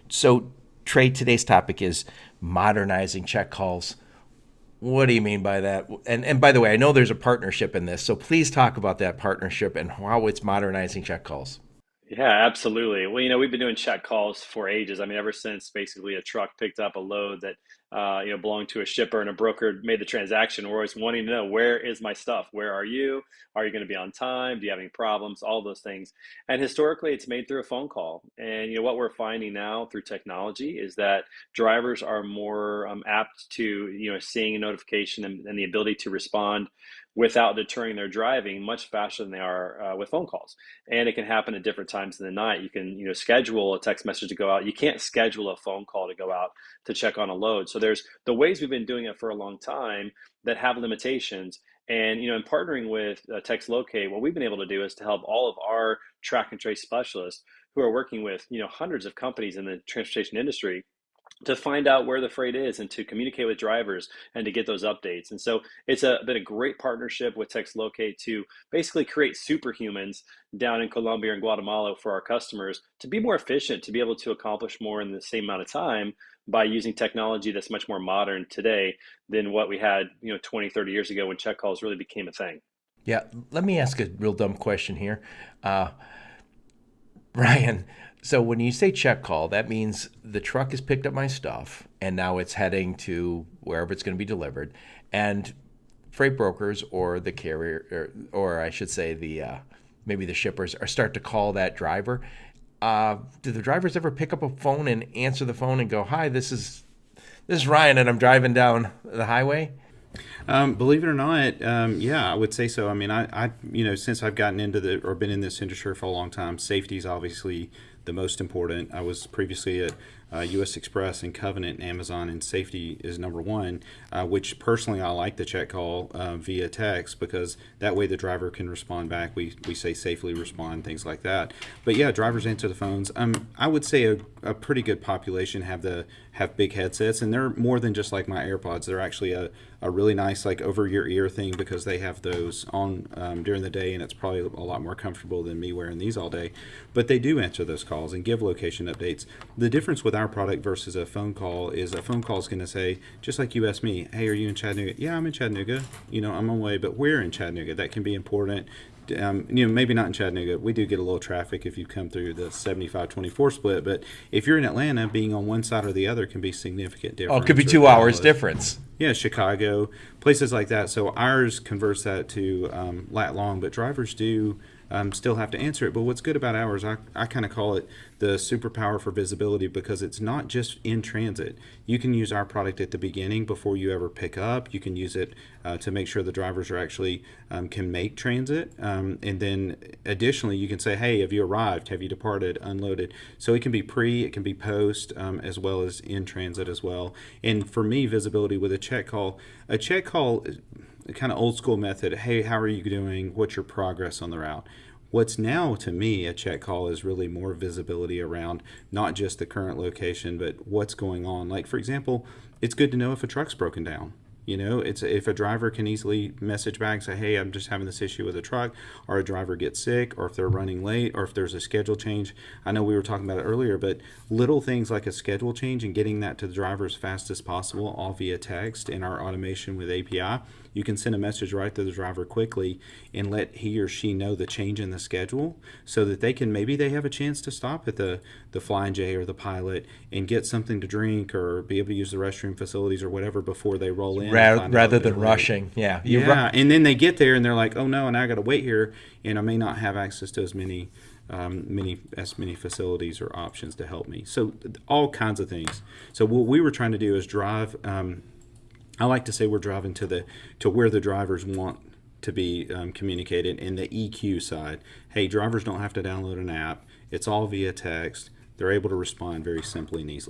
So, Trey, today's topic is modernizing check calls. What do you mean by that? And by the way, I know there's a partnership in this, so please talk about that partnership and how it's modernizing check calls. Yeah, absolutely. Well, we've been doing check calls for ages. I mean, ever since basically a truck picked up a load that, belonged to a shipper and a broker made the transaction. We're always wanting to know, where is my stuff? Where are you? Are you going to be on time? Do you have any problems? All those things. And historically, it's made through a phone call. And, what we're finding now through technology is that drivers are more apt to, seeing a notification and the ability to respond without deterring their driving much faster than they are with phone calls, and it can happen at different times in the night. You can, schedule a text message to go out. You can't schedule a phone call to go out to check on a load. So there's the ways we've been doing it for a long time that have limitations. And, in partnering with Text Locate, what we've been able to do is to help all of our track and trace specialists who are working with, hundreds of companies in the transportation industry to find out where the freight is and to communicate with drivers and to get those updates. And so it's been a great partnership with Text Locate to basically create superhumans down in Colombia and Guatemala for our customers to be more efficient, to be able to accomplish more in the same amount of time by using technology that's much more modern today than what we had, 20, 30 years ago when check calls really became a thing. Yeah, let me ask a real dumb question here. Uh, Ryan, so when you say check call, that means the truck has picked up my stuff and now it's heading to wherever it's going to be delivered. And freight brokers or the carrier, or I should say maybe the shippers, are start to call that driver. Do the drivers ever pick up a phone and answer the phone and go, "Hi, this is Ryan, and I'm driving down the highway"? Believe it or not, yeah, I would say so. I mean, since I've gotten into or been in this industry for a long time, safety is obviously the most important. I was previously at U.S. Express and Covenant and Amazon, and safety is number one. Which personally, I like the check call via text because that way the driver can respond back. We say safely respond, things like that. But yeah, drivers answer the phones. I would say a pretty good population have big headsets, and they're more than just like my AirPods. They're actually a really nice like over your ear thing because they have those on during the day, and it's probably a lot more comfortable than me wearing these all day. But they do answer those calls and give location updates. The difference with our product versus a phone call is a phone call is going to say, just like you asked me, hey, are you in Chattanooga? Yeah, I'm in Chattanooga. I'm on my way, but where in Chattanooga? That can be important. Maybe not in Chattanooga. We do get a little traffic if you come through the 75-24 split, but if you're in Atlanta, being on one side or the other can be significant Oh, it could be difference, or 2 hours Dallas. difference. Yeah, Chicago, places like that. So ours converts that to lat long, but drivers do still have to answer it. But what's good about ours, I kind of call it the superpower for visibility because it's not just in transit. You can use our product at the beginning before you ever pick up. You can use it to make sure the drivers are actually can make transit. And then additionally, you can say, hey, have you arrived? Have you departed, unloaded? So it can be pre, it can be post, as well as in transit as well. And for me, visibility with a check call, kind of old school method. Hey, how are you doing? What's your progress on the route? What's now to me a check call is really more visibility around not just the current location, but what's going on. Like, for example, it's good to know if a truck's broken down. It's if a driver can easily message back and say, "Hey, I'm just having this issue with a truck," or a driver gets sick, or if they're running late, or if there's a schedule change. I know we were talking about it earlier, but little things like a schedule change and getting that to the driver as fast as possible, all via text in our automation with API. You can send a message right to the driver quickly and let he or she know the change in the schedule so that maybe they have a chance to stop at the Flying J or the Pilot and get something to drink or be able to use the restroom facilities or whatever before they roll in and find Rather out they're than late. rushing. Yeah, Yeah, and then they get there and they're like, "Oh no!" And I got to wait here, and I may not have access to as many facilities or options to help me. So all kinds of things. So what we were trying to do is drive. I like to say we're driving to where the drivers want to be communicated in the EQ side. Hey, drivers don't have to download an app. It's all via text. They're able to respond very simply and easily.